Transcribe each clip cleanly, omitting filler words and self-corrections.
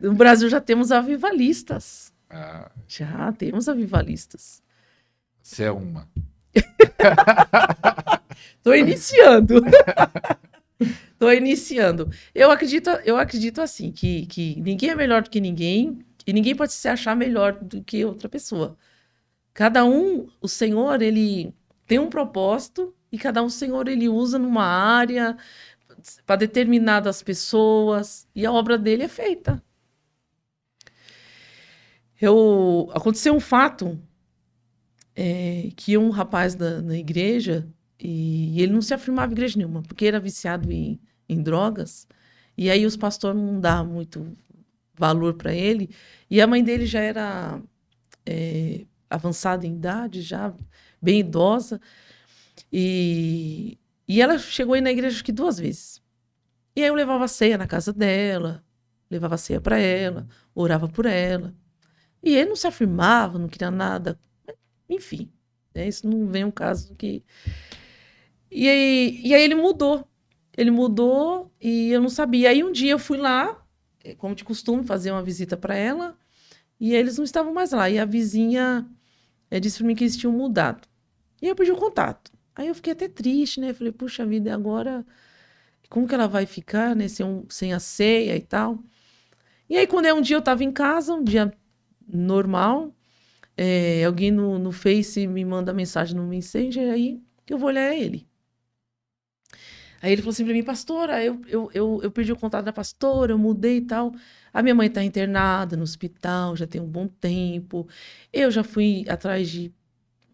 No Brasil já temos avivalistas. Ah, Já temos avivalistas. você é uma. Tô iniciando. Tô iniciando. Eu acredito assim, que ninguém é melhor do que ninguém e ninguém pode se achar melhor do que outra pessoa. Cada um, o Senhor, ele tem um propósito e cada um, o Senhor, ele usa numa área para determinadas pessoas e a obra dele é feita. Aconteceu um fato que um rapaz na igreja, e ele não se afirmava em igreja nenhuma, porque era viciado em drogas, e aí os pastores não davam muito valor para ele, e a mãe dele já era avançada em idade, já bem idosa, e, e ela chegou aí na igreja acho que 2 vezes. E aí eu levava ceia na casa dela, levava ceia para ela, orava por ela. E ele não se afirmava, não queria nada, enfim. Isso não vem um caso que. E aí ele mudou. Ele mudou e eu não sabia. Aí um dia eu fui lá, como de costume, fazer uma visita para ela, e eles não estavam mais lá. E a vizinha disse para mim que eles tinham mudado. E eu pedi o contato. Aí eu fiquei até triste, né? Falei, puxa vida, e agora como que ela vai ficar, né? Sem a ceia e tal. E aí, quando um dia eu estava em casa, um dia normal, alguém no Face me manda mensagem no Messenger, aí eu vou olhar ele. Aí ele falou assim pra mim, pastora, eu perdi o contato da pastora, eu mudei e tal. A minha mãe está internada no hospital, já tem um bom tempo. Eu já fui atrás de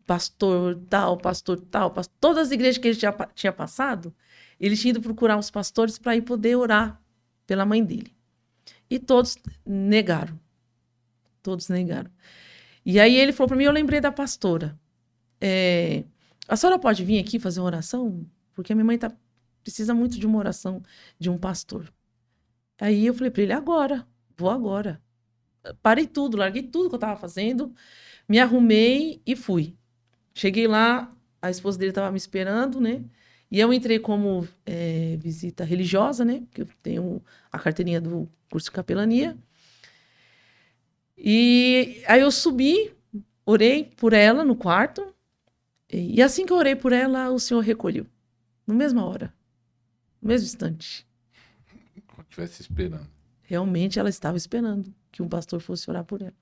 pastor tal, todas as igrejas que ele tinha passado, ele tinha ido procurar os pastores para ir poder orar pela mãe dele. E todos negaram. Todos negaram. E aí ele falou para mim, eu lembrei da pastora. A senhora pode vir aqui fazer uma oração? Porque a minha mãe precisa muito de uma oração de um pastor. Aí eu falei para ele, vou agora. Parei tudo, larguei tudo que eu estava fazendo, me arrumei e fui. Cheguei lá, a esposa dele estava me esperando, né? E eu entrei como visita religiosa, né? Porque eu tenho a carteirinha do curso de capelania. E aí eu subi, orei por ela no quarto. E assim que eu orei por ela, o Senhor recolheu. Na mesma hora. No mesmo instante. Como se estivesse esperando. Realmente ela estava esperando que um pastor fosse orar por ela.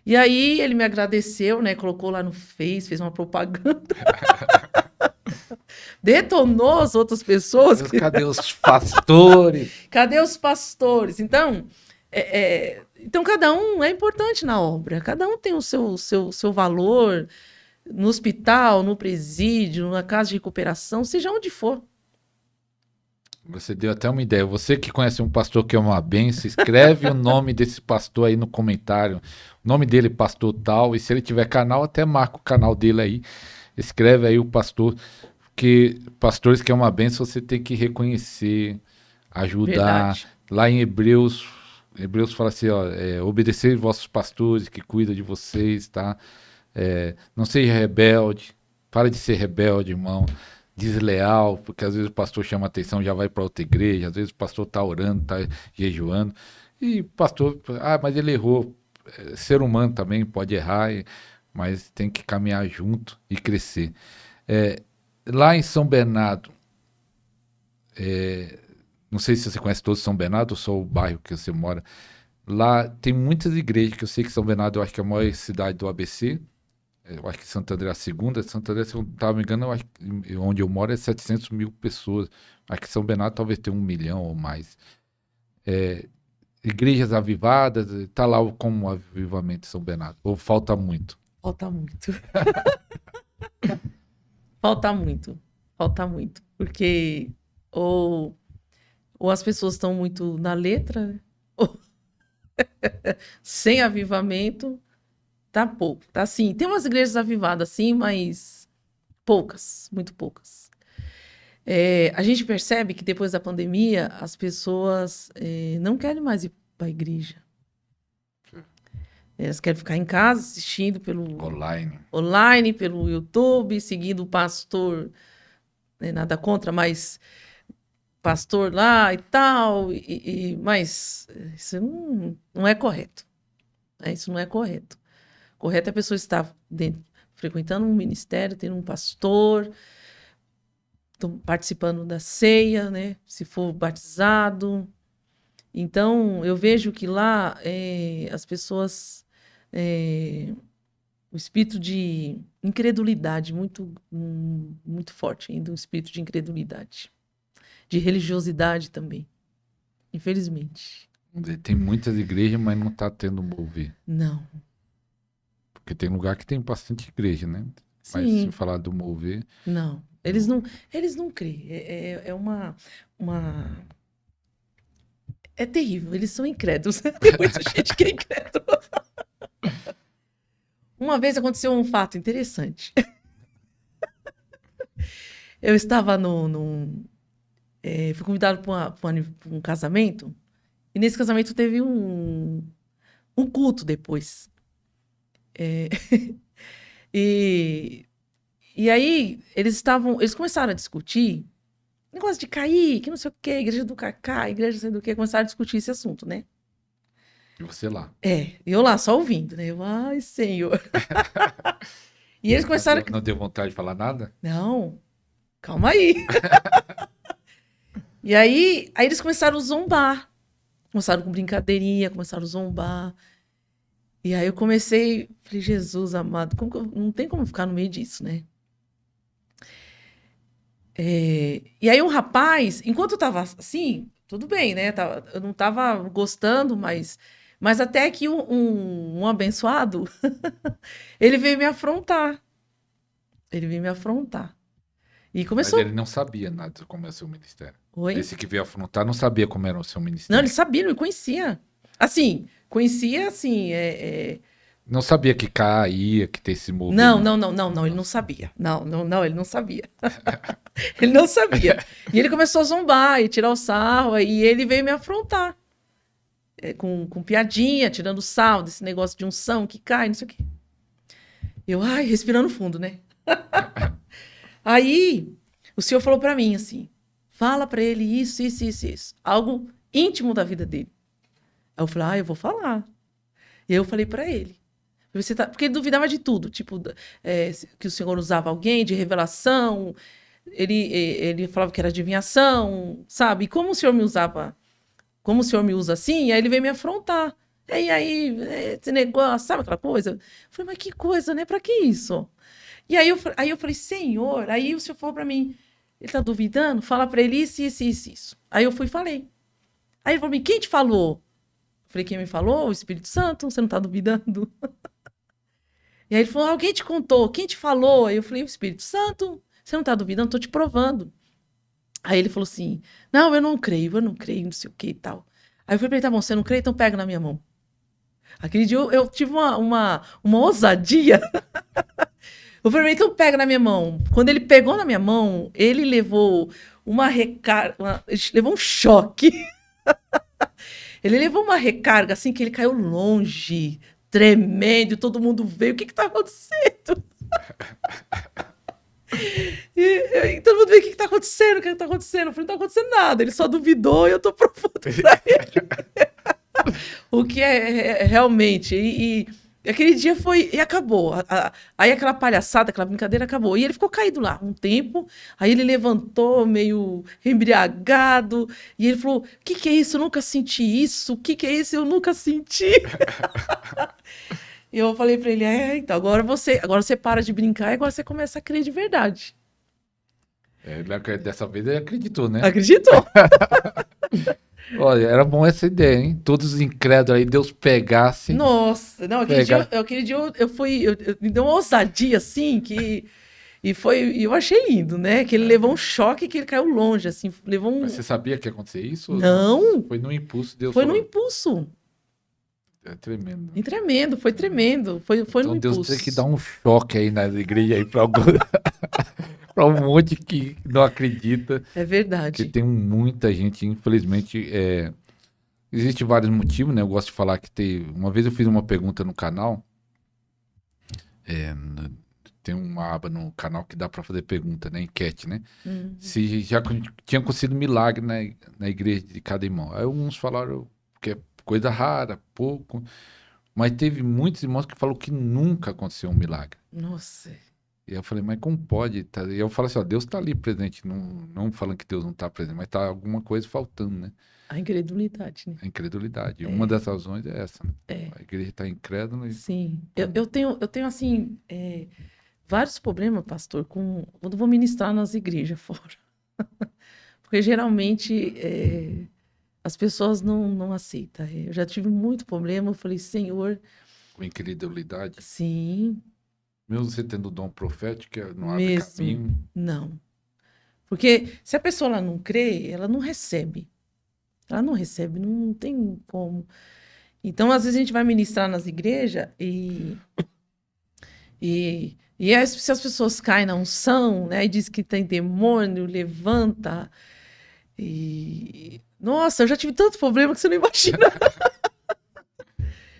E aí ele me agradeceu, né? Colocou lá no Face, fez uma propaganda. Detonou as outras pessoas. Cadê os pastores? Cadê os pastores? Então, então cada um é importante na obra. Cada um tem o seu valor no hospital, no presídio, na casa de recuperação, seja onde for. Você deu até uma ideia. Você que conhece um pastor que é uma benção, escreve o nome desse pastor aí no comentário. O nome dele, pastor tal. E se ele tiver canal, até marca o canal dele aí. Escreve aí o pastor. Porque pastores que é uma benção, você tem que reconhecer, ajudar. Verdade. Lá em Hebreus fala assim, ó, obedecer vossos pastores que cuidam de vocês, tá? Não seja rebelde. Para de ser rebelde, irmão. Desleal, porque às vezes o pastor chama atenção, já vai para outra igreja, às vezes o pastor está orando, está jejuando, e o pastor, mas ele errou. Ser humano também pode errar, mas tem que caminhar junto e crescer. Lá em São Bernardo, não sei se você conhece todo São Bernardo ou só o bairro que você mora. Lá tem muitas igrejas, que eu sei que São Bernardo eu acho que é a maior cidade do ABC. Eu acho que Santo André é a segunda. Santo André, se eu não estava me engano, eu acho que onde eu moro é 700 mil pessoas. Acho que São Bernardo talvez tenha 1 milhão ou mais. Igrejas avivadas, está lá como um avivamento de São Bernardo. Ou falta muito? Falta muito. Falta muito. Falta muito. Porque ou as pessoas estão muito na letra, né? Ou sem avivamento, tá pouco. Tá assim. Tem umas igrejas avivadas, sim, mas poucas, muito poucas. A gente percebe que depois da pandemia, as pessoas não querem mais ir para a igreja. Elas querem ficar em casa assistindo pelo online, pelo YouTube, seguindo o pastor, né, nada contra, mas pastor lá e tal, mas isso não é correto. Né? Isso não é correto. Correto é a pessoa estar frequentando um ministério, tendo um pastor, participando da ceia, né? Se for batizado. Então, eu vejo que lá as pessoas... o espírito de incredulidade muito forte ainda, um espírito de incredulidade. De religiosidade também, infelizmente. Tem muitas igrejas, mas não está tendo mover. Não. Porque tem lugar que tem bastante igreja, né? Sim. Mas se falar do mover... Não. Eles não creem. É uma... É terrível. Eles são incrédulos. Tem muita gente que é incrédula. Uma vez aconteceu um fato interessante. Eu estava fui convidado para um casamento. E nesse casamento teve um culto depois. E aí eles começaram a discutir negócio de cair, que não sei o quê, igreja do Cacá, igreja não sei do quê, começaram a discutir esse assunto, né? E você lá. Eu lá só ouvindo, né? Ai, Senhor. E eles começaram... Não deu vontade de falar nada? Não, calma aí. E aí eles começaram a zombar. Começaram com brincadeirinha, começaram a zombar. E aí eu falei, Jesus amado, não tem como ficar no meio disso, né? E aí um rapaz, enquanto eu tava assim, tudo bem, né? Eu não tava gostando, mas até que um abençoado, ele veio me afrontar. E começou... Mas ele não sabia nada de como é o seu ministério. Oi? Esse que veio afrontar não sabia como era o seu Não, ministério. ele sabia, não me conhecia. Assim, Não sabia que caía, que tem esse movimento. Não, ele não sabia. Não, ele não sabia. Ele não sabia. E ele começou a zombar e tirar o sarro, e ele veio me afrontar. Com piadinha, tirando sarro desse negócio de unção que cai, não sei o quê. Eu, respirando fundo, né? Aí, o senhor falou pra mim assim, fala pra ele isso. Algo íntimo da vida dele. Aí eu falei, eu vou falar. E aí eu falei pra ele. Porque ele duvidava de tudo, tipo, que o senhor usava alguém de revelação, ele falava que era adivinhação, sabe? E como o senhor me usa assim, aí ele veio me afrontar. E aí, esse negócio, sabe aquela coisa? Eu falei, mas que coisa, né? Pra que isso? E aí eu falei, Senhor, aí o senhor falou pra mim, ele tá duvidando? Fala pra ele isso. Aí eu fui e falei. Aí ele falou pra mim, quem te falou? Eu falei, quem me falou? O Espírito Santo, você não tá duvidando? E aí ele falou, alguém te contou, quem te falou? Aí eu falei, o Espírito Santo, você não tá duvidando? Tô te provando. Aí ele falou assim, não, eu não creio, não sei o que e tal. Aí eu falei pra ele, tá bom, você não crê? Então pega na minha mão. Aquele dia eu tive uma ousadia. Eu falei, então pega na minha mão. Quando ele pegou na minha mão, ele levou ele levou um choque. Ele levou uma recarga, assim, que ele caiu longe, tremendo, todo mundo veio. O que tá acontecendo? E todo mundo veio, o que tá acontecendo? Eu falei, não tá acontecendo nada. Ele só duvidou e eu tô provando pra ele. O que é realmente... E aquele dia foi... E acabou. Aí aquela palhaçada, aquela brincadeira acabou. E ele ficou caído lá um tempo. Aí ele levantou meio embriagado. E ele falou, o que é isso? Eu nunca senti isso. O que é isso? Eu nunca senti. E eu falei pra ele, então agora você para de brincar e agora você começa a crer de verdade. Dessa vez ele acreditou, né? Acreditou. Olha, era bom essa ideia, hein? Todos os incrédulos aí, Deus pegasse. Nossa, não, aquele dia eu fui, me deu uma ousadia assim que eu achei lindo, né? Que ele levou um choque, que ele caiu longe, assim, levou um... Mas você sabia que ia acontecer isso? Não. Foi no impulso, Deus Foi falou. no impulso. É tremendo. E tremendo, foi tremendo. Foi Então no Deus impulso. tem que dar um choque aí nas igrejas aí pra algum... para um monte que não acredita. É verdade. Porque tem muita gente, infelizmente, existem vários motivos, né? Eu gosto de falar que uma vez eu fiz uma pergunta no canal, tem uma aba no canal que dá para fazer pergunta, né? Enquete, né? Uhum. Se já tinha acontecido milagre na igreja de cada irmão. Aí uns falaram que é coisa rara, pouco. Mas teve muitos irmãos que falaram que nunca aconteceu um milagre. Nossa. E eu falei, mas como pode? E eu falo assim, ó, Deus está ali presente, não falando que Deus não está presente, mas está alguma coisa faltando, né? A incredulidade, né? A incredulidade. E É, uma das razões é essa, né? é. A igreja está incrédula e Sim. Eu tenho assim, vários problemas, pastor, quando eu vou ministrar nas igrejas fora. Porque geralmente as pessoas não aceitam. Eu já tive muito problema. Eu falei, Senhor, com incredulidade. sim, Mesmo você tendo dom profético, não abre mesmo. caminho. Não. Porque se a pessoa ela não crê, ela não recebe. Ela não recebe, não tem como. Então, às vezes, a gente vai ministrar nas igrejas se as pessoas caem na unção, né, e diz que tem demônio, levanta. Nossa, eu já tive tanto problema que você não imagina.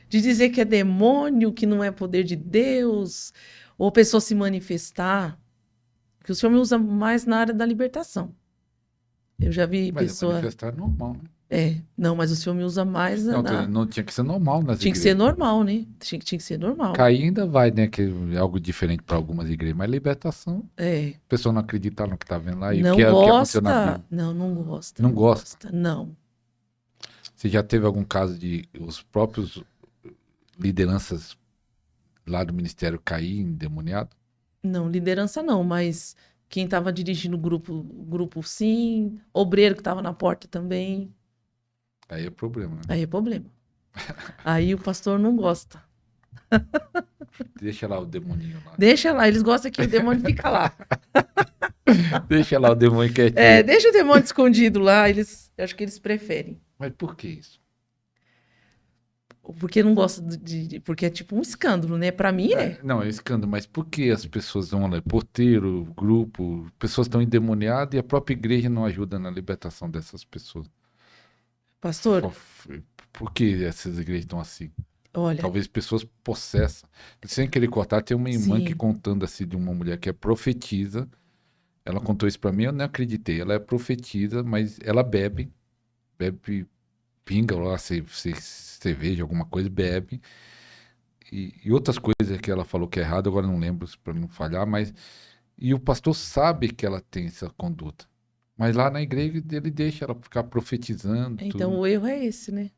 De dizer que é demônio, que não é poder de Deus, ou pessoa se manifestar. Que o Senhor me usa mais na área da libertação. Eu já vi Mas é pessoa. manifestar normal, né? Não, mas o Senhor me usa mais Não, não tinha que ser normal nas Tinha que igrejas. ser normal, né? Tinha que ser normal. Cair ainda vai, né? Que é algo diferente para algumas igrejas, mas libertação, a pessoa não acredita no que está vendo lá. E Não o que aconteceu na gosta. Bíblia. Não gosta. Não gosta. Não. Você já teve algum caso de os próprios lideranças lá do ministério cair endemoniado? Não, liderança não, mas quem estava dirigindo o grupo sim, obreiro que estava na porta também. Aí é problema, né? Aí é problema. Aí o pastor não gosta. Deixa lá o demoninho lá. Deixa lá, eles gostam que o demônio fica lá. Deixa lá o demônio quietinho. Deixa o demônio escondido lá, eu acho que eles preferem. Mas por que isso? Porque não gosta porque é tipo um escândalo, né? Pra mim é. Não, é escândalo, mas por que as pessoas vão lá? Porteiro, grupo, pessoas estão endemoniadas e a própria igreja não ajuda na libertação dessas pessoas? Pastor, Por que essas igrejas estão assim? olha. Talvez pessoas possessas. Sem querer cortar, tem uma irmã Sim. que contando assim de uma mulher que é profetisa. Ela contou isso pra mim, eu não acreditei. Ela é profetisa, mas ela bebe pinga lá, cerveja, alguma coisa, bebe. E outras coisas que ela falou que é errado, agora não lembro para não falhar, mas. E o pastor sabe que ela tem essa conduta. Mas lá na igreja ele deixa ela ficar profetizando. Então tudo. o erro é esse, né?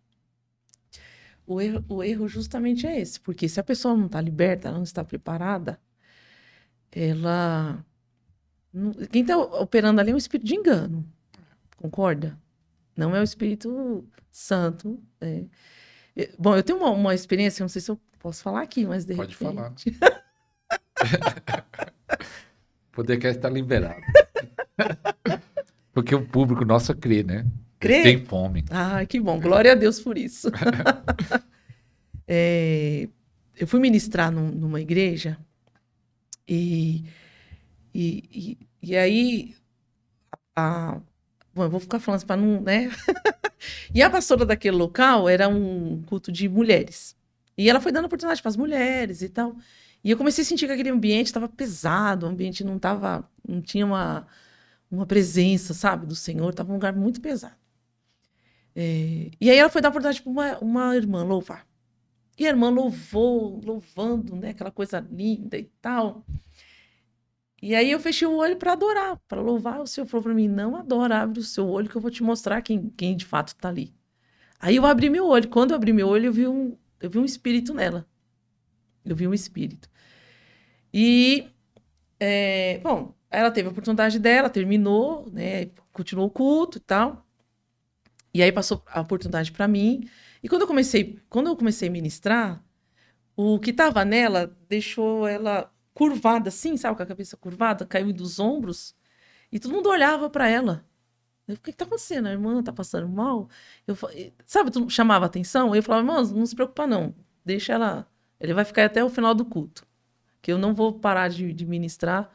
O erro justamente é esse, porque se a pessoa não está liberta, ela não está preparada, ela. Quem está operando ali é um espírito de engano, concorda? Não é o Espírito Santo. Bom, eu tenho uma experiência, não sei se eu posso falar aqui, mas de Pode repente... falar. O Podercast está liberado. Porque o público nosso crê, né? Crê? Eles têm fome. Ah, que bom. Glória a Deus por isso. Eu fui ministrar numa igreja e aí... Bom, eu vou ficar falando para não, né? E a pastora daquele local era um culto de mulheres. E ela foi dando oportunidade para as mulheres e tal. E eu comecei a sentir que aquele ambiente estava pesado, o ambiente não tinha uma presença, sabe, do Senhor, estava um lugar muito pesado. E aí ela foi dar oportunidade para uma irmã louvar. E a irmã louvando, né, aquela coisa linda e tal. E aí eu fechei o olho para adorar, para louvar. O Senhor falou para mim, não adora, abre o seu olho que eu vou te mostrar quem de fato está ali. Aí eu abri meu olho. Quando eu abri meu olho, eu vi um espírito nela. Eu vi um espírito. E, bom, ela teve a oportunidade dela, terminou, né, continuou o culto e tal. E aí passou a oportunidade para mim. E quando eu comecei a ministrar, o que estava nela deixou ela curvada assim, sabe, com a cabeça curvada, caiu dos ombros, e todo mundo olhava para ela. O que está acontecendo? A irmã está passando mal? Sabe, tu chamava atenção? Eu falava, irmão, não se preocupa não, deixa ela, ele vai ficar até o final do culto, que eu não vou parar de ministrar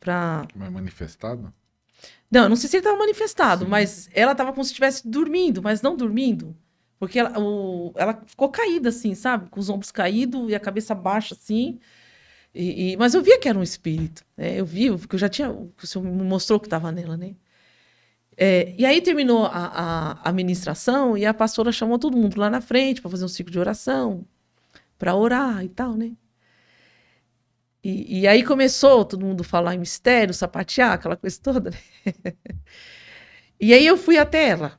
para... Mas manifestado? Não, eu não sei se ele estava manifestado, Sim. mas ela estava como se estivesse dormindo, mas não dormindo, porque ela ficou caída assim, sabe, com os ombros caídos e a cabeça baixa assim. Mas eu via que era um espírito, né? Eu vi, porque eu já tinha, o senhor me mostrou que estava nela, né? E aí terminou a ministração e a pastora chamou todo mundo lá na frente para fazer um ciclo de oração, para orar e tal, né? E aí começou todo mundo falar em mistério, sapatear, aquela coisa toda, né? E aí eu fui até ela.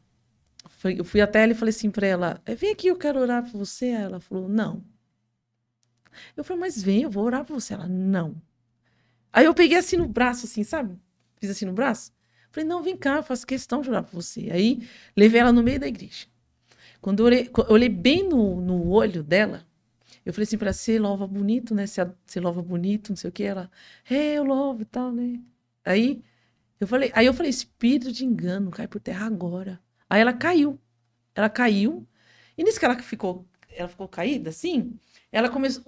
Eu fui até ela e falei assim para ela, vem aqui, eu quero orar por você. Aí ela falou, não. Eu falei, mas vem, eu vou orar por você. Ela, não. Aí eu peguei assim no braço, assim, sabe? Fiz assim no braço. Falei, não, vem cá, eu faço questão de orar por você. Aí levei ela no meio da igreja. Quando eu olhei bem no olho dela, eu falei assim para ela, você louva bonito, né? Você louva bonito, não sei o que. Ela, eu louvo e tal, né? Aí eu falei, espírito de engano, cai por terra agora. Aí ela caiu. Ela caiu. E nisso que ela ficou caída, assim, ela começou,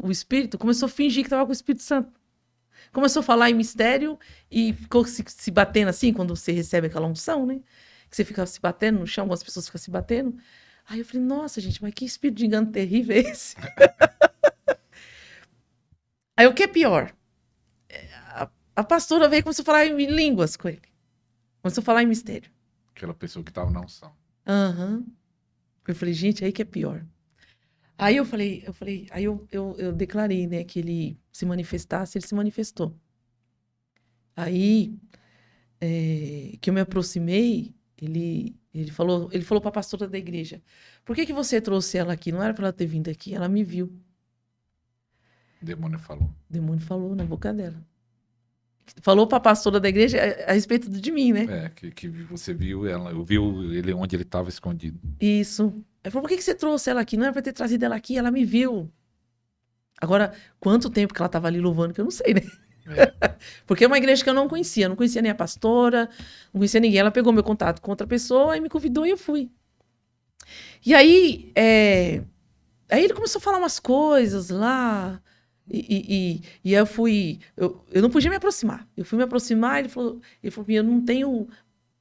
o espírito começou a fingir que estava com o Espírito Santo. Começou a falar em mistério e ficou se batendo assim, quando você recebe aquela unção, né? Que você fica se batendo no chão, algumas pessoas ficam se batendo. Aí eu falei, nossa, gente, mas que espírito de engano terrível é esse? Aí o que é pior? A pastora veio e começou a falar em línguas com ele. Começou a falar em mistério. Aquela pessoa que estava na unção. Aham. Eu falei, gente, aí que é pior. Aí aí eu declarei, né, que ele se manifestasse, ele se manifestou. Aí, que eu me aproximei, ele falou para a pastora da igreja, por que você trouxe ela aqui? Não era para ela ter vindo aqui, ela me viu. O demônio falou. O demônio falou na boca dela. Falou para a pastora da igreja a respeito de mim, né? Que você viu ela, viu ele onde ele estava escondido. Isso. Ela falou, por que você trouxe ela aqui? Não era para ter trazido ela aqui, ela me viu. Agora, quanto tempo que ela estava ali louvando, que eu não sei, né? Porque é uma igreja que eu não conhecia nem a pastora, não conhecia ninguém. Ela pegou meu contato com outra pessoa e me convidou e eu fui. E aí, aí ele começou a falar umas coisas lá, e eu fui. Eu não podia me aproximar. Eu fui me aproximar e ele falou, eu não tenho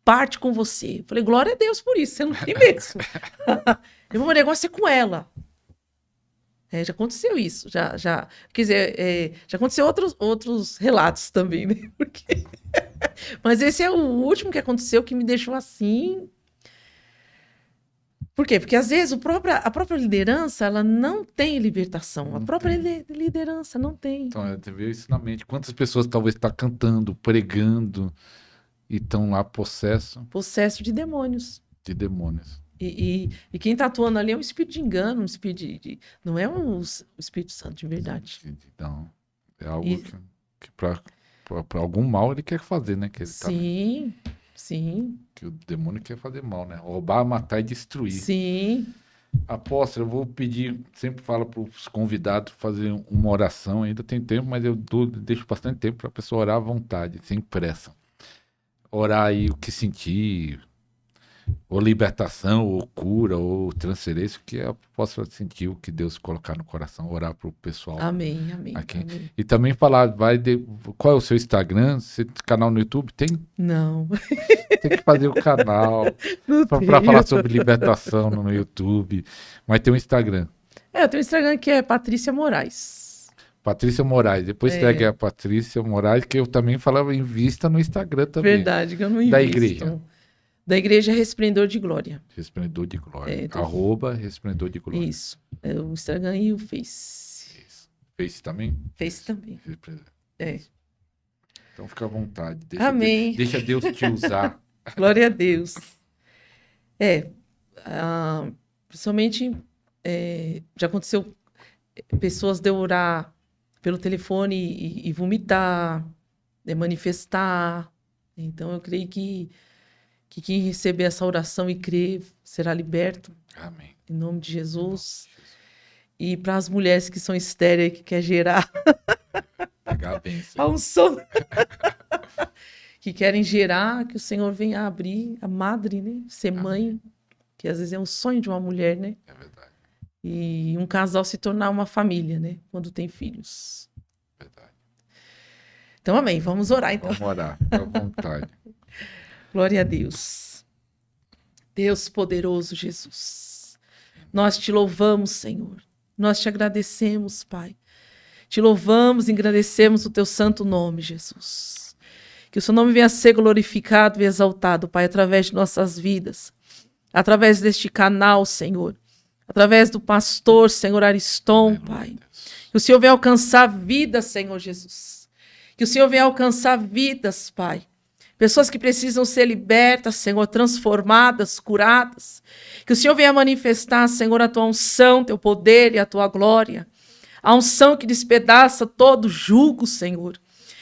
parte com você. Eu falei, glória a Deus por isso, você não tem mesmo. Meu negócio é com ela. Já aconteceu isso, quer dizer, já aconteceu outros relatos também, né? Mas esse é o último que aconteceu que me deixou assim. Por quê? Porque às vezes a própria liderança ela não tem libertação. A própria liderança não tem. Então, você vê isso na mente. Quantas pessoas talvez estão cantando, pregando e estão lá Possesso de demônios. De demônios. E quem está atuando ali é um espírito de engano, um espírito não é um Espírito Santo de verdade. Então, é algo que para algum mal ele quer fazer, né? Que ele sim, sim. Que o demônio quer fazer mal, né? Roubar, matar e destruir. Sim. Apóstolo, eu vou pedir, sempre falo para os convidados fazer uma oração, ainda tem tempo, mas eu deixo bastante tempo para a pessoa orar à vontade, sem pressa. Orar aí o que sentir, ou libertação, ou cura, ou transferência, que eu possa sentir o que Deus colocar no coração, orar para o pessoal. Amém. Aqui. Amém. E também falar, qual é o seu Instagram? Canal no YouTube? Tem? Não. Tem que fazer o canal para falar sobre libertação no YouTube. Mas tem um Instagram. Eu tenho um Instagram que é Patrícia Moraes. Patrícia Moraes. Depois segue a Patrícia Moraes, que eu também falava invista no Instagram também. Verdade, que eu não invisto. Da igreja. Da igreja Resplendor de Glória. Resplendor de Glória. @ Resplendor de Glória. Isso. O Instagram e o Face. Isso. Face também? Face também. Então fica à vontade. Amém. Deixa Deus te usar. Glória a Deus. Principalmente, já aconteceu pessoas de eu orar pelo telefone e vomitar, manifestar. Então, eu creio que quem receber essa oração e crer será liberto. Amém. Em nome de Jesus. E para as mulheres que são estéreis, que quer gerar Pegar a bênção. a unção, que querem gerar, que o Senhor venha abrir a madre, né? Ser mãe, que às vezes é um sonho de uma mulher, né? É verdade. E um casal se tornar uma família, né? Quando tem filhos. Verdade. Então, amém. Vamos orar, então. Vamos orar, fica à vontade. Glória a Deus. Deus poderoso, Jesus. Nós te louvamos, Senhor. Nós te agradecemos, Pai. Te louvamos, engrandecemos o teu santo nome, Jesus. Que o seu nome venha a ser glorificado e exaltado, Pai, através de nossas vidas, através deste canal, Senhor, através do pastor, Senhor Ariston, Pai. Que o Senhor venha alcançar vidas, Senhor Jesus. Que o Senhor venha alcançar vidas, Pai. Pessoas que precisam ser libertas, Senhor, transformadas, curadas. Que o Senhor venha manifestar, Senhor, a tua unção, teu poder e a tua glória. A unção que despedaça todo jugo, Senhor.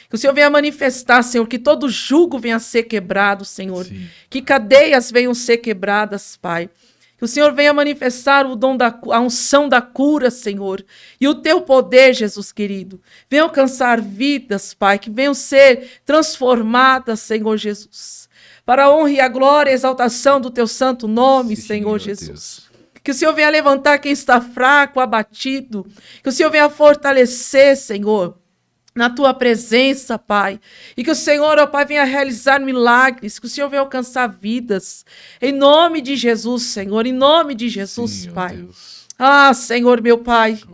Que o Senhor venha manifestar, Senhor, que todo jugo venha a ser quebrado, Senhor. Sim. Que cadeias venham ser quebradas, Pai. Que o Senhor venha manifestar o dom a unção da cura, Senhor. E o teu poder, Jesus querido. Venha alcançar vidas, Pai, que venham ser transformadas, Senhor Jesus. Para a honra e a glória e a exaltação do teu santo nome, Sim, Senhor Senhor Jesus. Deus. Que o Senhor venha levantar quem está fraco, abatido. Que o Senhor venha fortalecer, Senhor, na tua presença, Pai. E que o Senhor, ó Pai, venha realizar milagres. Que o Senhor venha alcançar vidas. Em nome de Jesus, Senhor. Em nome de Jesus, Sim, ó Pai. Deus. Ah, Senhor, meu Pai. Que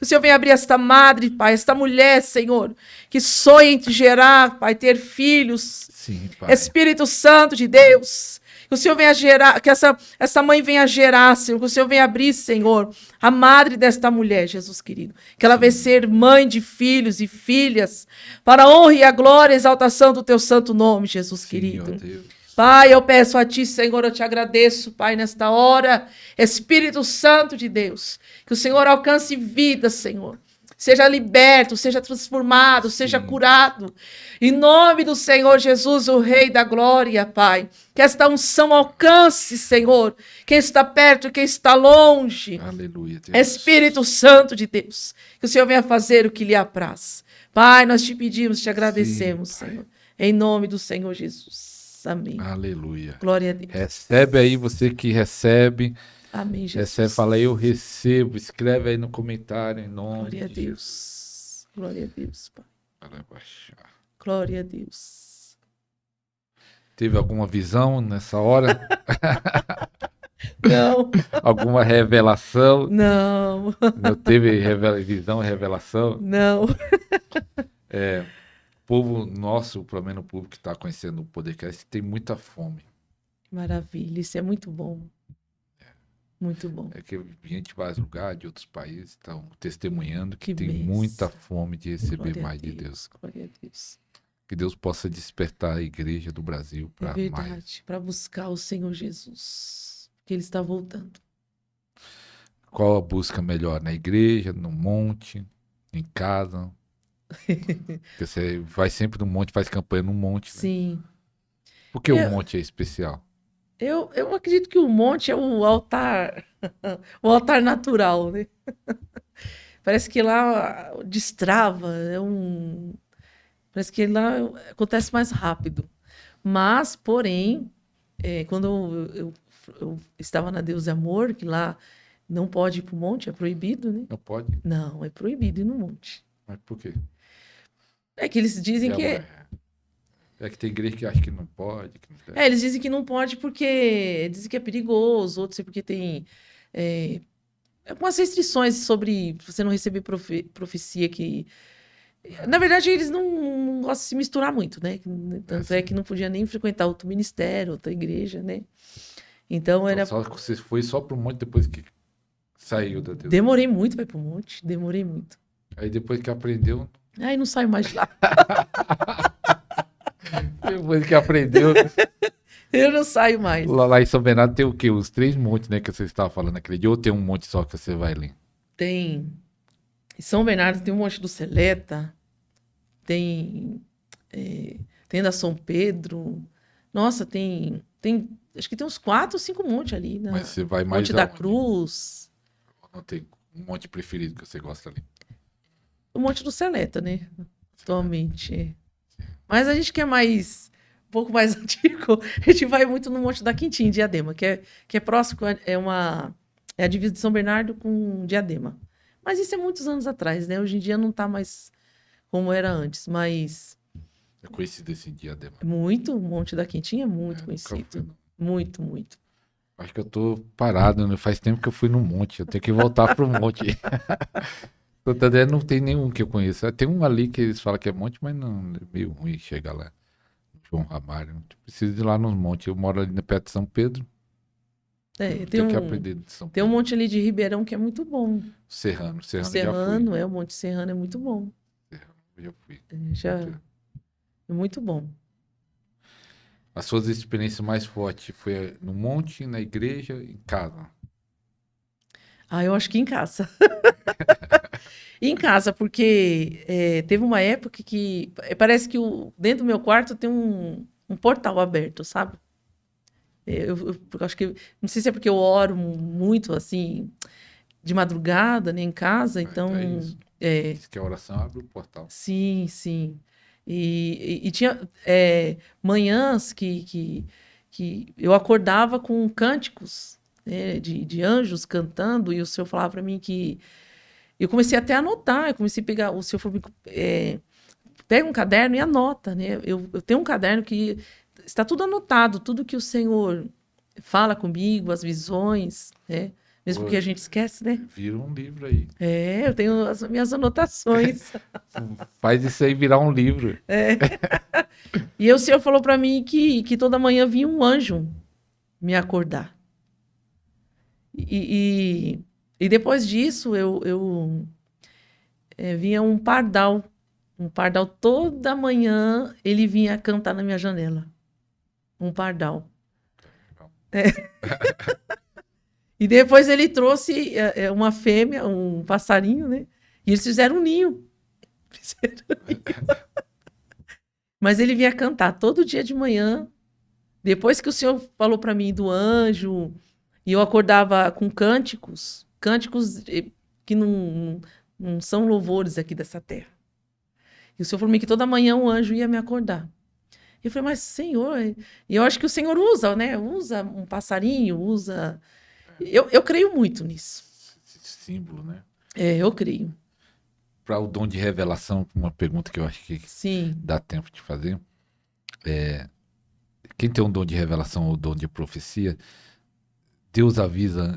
o Senhor venha abrir esta madre, Pai, esta mulher, Senhor, que sonha em te gerar, Pai, ter filhos. Sim, Pai. Espírito Santo de Deus, que o Senhor venha gerar, que essa mãe venha gerar, Senhor, que o Senhor venha abrir, Senhor, a madre desta mulher, Jesus querido, que ela venha ser mãe de filhos e filhas, para a honra e a glória e a exaltação do teu santo nome, Jesus Sim, ó querido. Deus. Pai, eu peço a ti, Senhor, eu te agradeço, Pai, nesta hora, Espírito Santo de Deus, que o Senhor alcance vida, Senhor. Seja liberto, seja transformado, seja Sim. curado. Em nome do Senhor Jesus, o Rei da Glória, Pai. Que esta unção alcance, Senhor, quem está perto e quem está longe. Aleluia, Deus. Espírito Santo de Deus, que o Senhor venha fazer o que lhe apraz. Pai, nós te pedimos, te agradecemos, Sim, Pai. Senhor. Em nome do Senhor Jesus. Amém. Aleluia. Glória a Deus. Recebe aí, você que recebe. Amém, Jesus. Recebe, fala eu recebo. Escreve aí no comentário em nome Glória a de Deus. Glória a Deus, Pai. Jesus. Vai baixar. Glória a Deus. Teve alguma visão nessa hora? Não, Alguma revelação? não, Não teve visão, revelação? não. O povo nosso, pelo menos o povo que está conhecendo o podcast, tem muita fome. Maravilha, isso é muito bom. Muito bom. É que gente de vários lugares, de outros países, estão testemunhando que Que tem bênção. muita fome de receber Glória a mais de Deus. Glória a Deus. Que Deus possa despertar a igreja do Brasil É para mais. verdade, para buscar o Senhor Jesus, que Ele está voltando. Qual a busca melhor? Na igreja, no monte, em casa? Porque você vai sempre no monte, faz campanha no monte. Né? Sim. Por que o monte é especial? Eu acredito que o monte é o altar, o altar natural, né? Parece que lá destrava, parece que lá acontece mais rápido. Mas, porém, quando eu estava na Deus é Amor, que lá não pode ir para o monte, é proibido, né? Não pode? Não, é proibido ir no monte. Mas por quê? É que eles dizem que... É que tem igreja que acha que não pode. Que não deve. eles dizem que não pode porque dizem que é perigoso, outros porque tem algumas restrições sobre você não receber profecia que... Na verdade, eles não gostam de se misturar muito, né? Tanto é que não podia nem frequentar outro ministério, outra igreja, né? Então era... Só que você foi só pro monte depois que saiu da Deus. Demorei muito para ir pro monte, demorei muito. Aí depois que aprendeu... Ai, não saio mais de lá. Depois que aprendeu... Eu não saio mais. Lá em São Bernardo tem o quê? Os 3 montes, né? Que você estava falando aquele dia. Ou tem um monte só que você vai ali? Tem... Em São Bernardo tem um monte do Seleta, tem da São Pedro. Nossa, tem acho que tem uns 4 ou 5 montes ali. Mas você vai mais Monte da aonde? Cruz. Não tem um monte preferido que você gosta ali? O Monte do Seleta, né? Atualmente. Mas a gente que é um pouco mais antigo, a gente vai muito no Monte da Quintinha, em Diadema, que é próximo, é a divisa de São Bernardo com Diadema. Mas isso é muitos anos atrás, né? Hoje em dia não está mais como era antes, mas... É conhecido esse Diadema. Muito, o Monte da Quintinha é muito Nunca conhecido. fui, não. Muito, muito. Acho que eu tô parado, né? Faz tempo que eu fui no monte. Eu tenho que voltar pro monte. Santander não tem nenhum que eu conheça. Tem um ali que eles falam que é monte, mas não, é meio ruim chegar lá. João Ramalho. Preciso ir lá nos montes. Eu moro ali perto de São Pedro. É, Tenho que aprender de São tem um Pedro. monte ali de Ribeirão que é muito bom. Serrano. O Serrano já fui. Serrano, o Monte Serrano é muito bom. Serrano eu já fui. É muito bom. As suas experiências mais fortes foi no monte, na igreja, em casa? Ah, eu acho que em casa. Em casa, porque teve uma época que parece que dentro do meu quarto tem um portal aberto, sabe? Eu acho que, não sei se é porque eu oro muito, assim, de madrugada, né, em casa, Então é então, isso. é, Diz que a oração abre o portal. sim, sim. E tinha manhãs que eu acordava com cânticos, né, de anjos cantando, e o Senhor falava para mim que eu comecei até a anotar, eu comecei a pegar, o senhor falou, pega um caderno e anota, né? Eu tenho um caderno que está tudo anotado, tudo que o Senhor fala comigo, as visões, né? Mesmo porque a Pô, gente esquece, né? vira um livro aí. Eu tenho as minhas anotações. Faz isso aí virar um livro. E aí o Senhor falou para mim que toda manhã vinha um anjo me acordar. E depois disso, vinha um pardal. Um pardal toda manhã, ele vinha cantar na minha janela. Um pardal. E depois ele trouxe uma fêmea, um passarinho, né? E eles fizeram um ninho. Fizeram um ninho. Mas ele vinha cantar todo dia de manhã. Depois que o Senhor falou para mim do anjo, e eu acordava com cânticos, cânticos que não são louvores aqui dessa terra. E o Senhor falou para mim que toda manhã um anjo ia me acordar. E eu falei, mas Senhor, e eu acho que o Senhor usa, né? Usa um passarinho, usa. Eu creio muito nisso. Esse símbolo, né? Eu creio. Para o dom de revelação, uma pergunta que eu acho que Sim. dá tempo de fazer. Quem tem um dom de revelação ou dom de profecia, Deus avisa,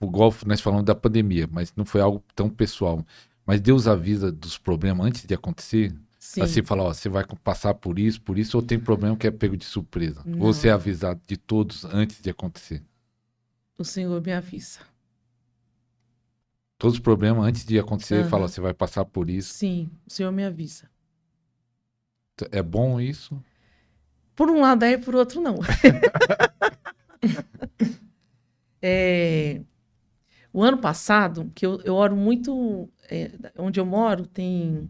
igual nós falamos da pandemia, mas não foi algo tão pessoal. Mas Deus avisa dos problemas antes de acontecer. Sim. Assim, fala, ó, você vai passar por isso, ou tem problema que é pego de surpresa. Não. Ou você é avisado de todos antes de acontecer. O Senhor me avisa. Todos os problemas antes de acontecer, Aham. fala, ó, você vai passar por isso. Sim, o Senhor me avisa. É bom isso? Por um lado e por outro não. O ano passado, que eu oro muito, onde eu moro tem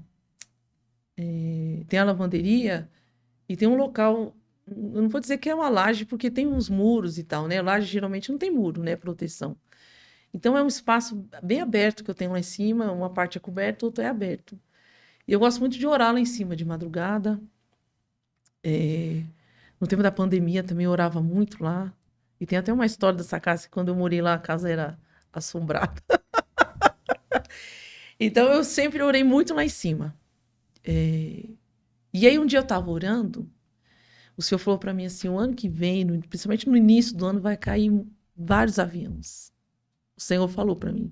a lavanderia e tem um local, eu não vou dizer que é uma laje, porque tem uns muros e tal, né? Laje geralmente não tem muro, né? Proteção. Então é um espaço bem aberto que eu tenho lá em cima, uma parte é coberta, outra é aberto. E eu gosto muito de orar lá em cima, de madrugada. No tempo da pandemia também eu orava muito lá. E tem até uma história dessa casa, que quando eu morei lá, a casa era assombrada. Então eu sempre orei muito lá em cima. E aí um dia eu estava orando, o Senhor falou para mim assim, o ano que vem, principalmente no início do ano, vai cair vários aviões. O Senhor falou para mim.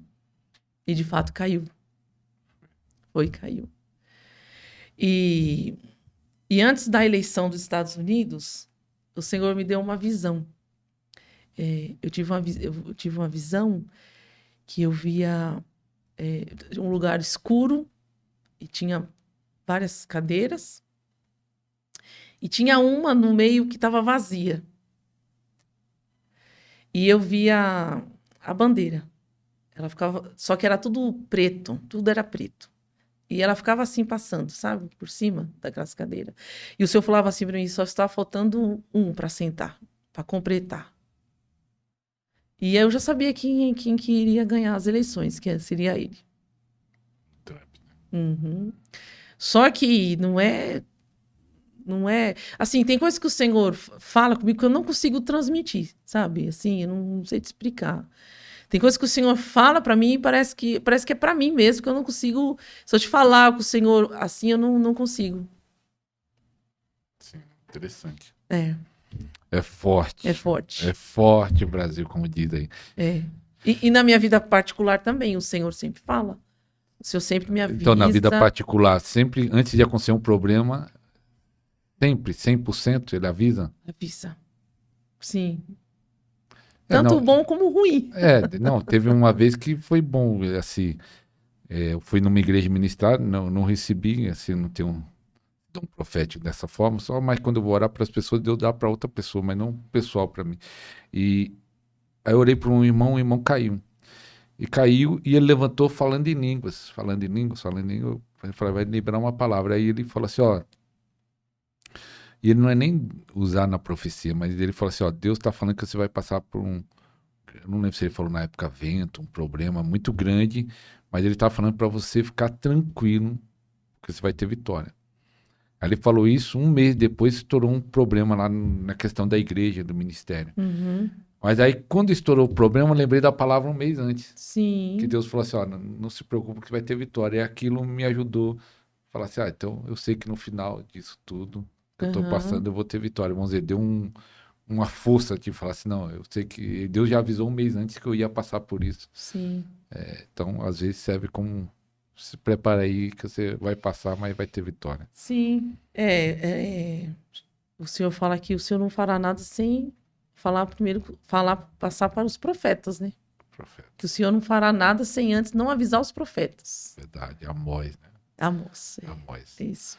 E de fato caiu. Caiu. E antes da eleição dos Estados Unidos, o Senhor me deu uma visão. Eu tive uma visão que eu via um lugar escuro e tinha várias cadeiras e tinha uma no meio que estava vazia. E eu via a bandeira. Ela ficava, só que era tudo preto, tudo era preto. E ela ficava assim passando, sabe, por cima daquelas cadeiras. E o Senhor falava assim para mim, só está faltando um para sentar, para completar. E eu já sabia quem que iria ganhar as eleições, que seria ele. Uhum. Só que não é. Assim, tem coisas que o Senhor fala comigo que eu não consigo transmitir, sabe? Assim, eu não sei te explicar. Tem coisas que o Senhor fala para mim e parece que é para mim mesmo, que eu não consigo. Se eu te falar com o Senhor assim, eu não consigo. Sim, interessante. É forte. forte. É forte o Brasil, como diz aí. E na minha vida particular também, o Senhor sempre fala. O Senhor sempre me avisa. Então, na vida particular, sempre, antes de acontecer um problema, sempre, 100% ele avisa? Avisa. Sim. É, Tanto não, bom como ruim. não, teve uma vez que foi bom, assim, eu fui numa igreja ministrar, não recebi, assim, não tenho um dom profético dessa forma, só mas quando eu vou orar para as pessoas, Deus dá para outra pessoa, mas não pessoal para mim. E aí eu orei para um irmão, o irmão caiu. E caiu e ele levantou falando em línguas, falando em línguas, falando em línguas. Eu falei, vai liberar uma palavra. Aí ele falou assim, ó, e ele não é nem usar na profecia, mas ele falou assim, ó, Deus está falando que você vai passar por eu não lembro se ele falou na época vento, um problema muito grande, mas ele estava falando para você ficar tranquilo, que você vai ter vitória. Aí ele falou isso, um mês depois estourou um problema lá na questão da igreja, do ministério. Uhum. Mas aí quando estourou o problema, eu lembrei da palavra um mês antes. Sim. Que Deus falou assim, ó, não se preocupe que vai ter vitória. E aquilo me ajudou a falar assim, então eu sei que no final disso tudo que eu tô passando, eu vou ter vitória. Vamos dizer, deu uma força de falar assim, não, eu sei que Deus já avisou um mês antes que eu ia passar por isso. Sim. Então, às vezes serve como, se prepara aí que você vai passar, mas vai ter vitória. Sim. O Senhor fala que o Senhor não fará nada sem passar para os profetas, né? Profeta. Que o Senhor não fará nada sem antes não avisar os profetas. Verdade, Amós, né? Amós. Amós. Isso.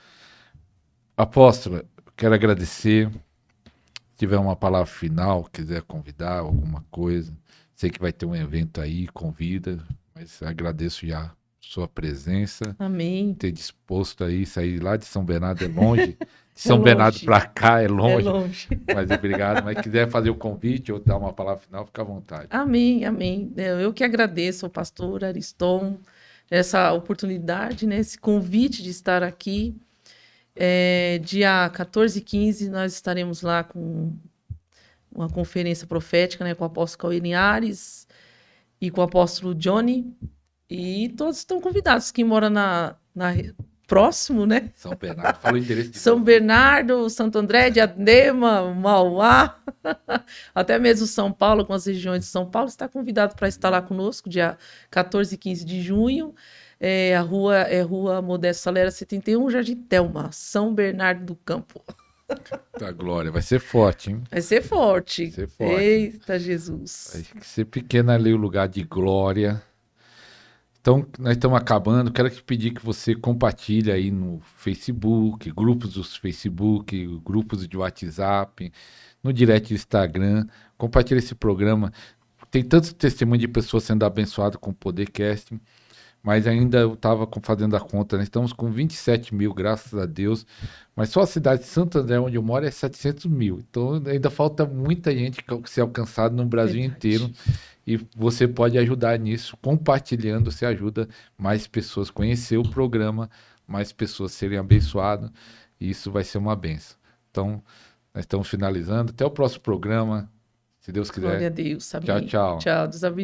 Apóstola, quero agradecer. Se tiver uma palavra final, quiser convidar alguma coisa, sei que vai ter um evento aí, convida, mas agradeço já sua presença. Amém. Ter disposto aí, sair lá de São Bernardo é longe, de São Bernardo para cá é longe, mas obrigado. Mas quiser fazer o convite ou dar uma palavra final, fica à vontade. Amém, amém. Eu que agradeço ao pastor Ariston essa oportunidade, né, esse convite de estar aqui. Dia 14 e 15 nós estaremos lá com uma conferência profética, né, com o apóstolo Cauê Linhares e com o apóstolo Johnny. E todos estão convidados. Quem mora próximo, né? São Bernardo, fala o endereço de São Bernardo, Santo André, Diadema, Mauá, até mesmo São Paulo, com as regiões de São Paulo, está convidado para estar lá conosco, dia 14 e 15 de junho. A rua é Rua Modesto Salera 71, Jardim Telma, São Bernardo do Campo. Da glória, vai ser forte, hein? Vai ser forte. Vai ser forte. Eita, Jesus. Vai ser pequeno ali o lugar de glória. Então, nós estamos acabando. Quero te pedir que você compartilhe aí no Facebook, grupos do Facebook, grupos de WhatsApp, no direct do Instagram. Compartilhe esse programa. Tem tantos testemunhos de pessoas sendo abençoadas com o Podercast, mas ainda eu estava fazendo a conta, né? Estamos com 27 mil, graças a Deus. Mas só a cidade de Santo André, onde eu moro, é 700 mil. Então, ainda falta muita gente ser alcançada no Brasil inteiro. E você pode ajudar nisso, compartilhando, você ajuda mais pessoas a conhecer o programa, mais pessoas serem abençoadas, e isso vai ser uma benção. Então, nós estamos finalizando. Até o próximo programa, se Deus quiser. Glória a Deus. Amém. Tchau, tchau. Tchau, Deus abençoe.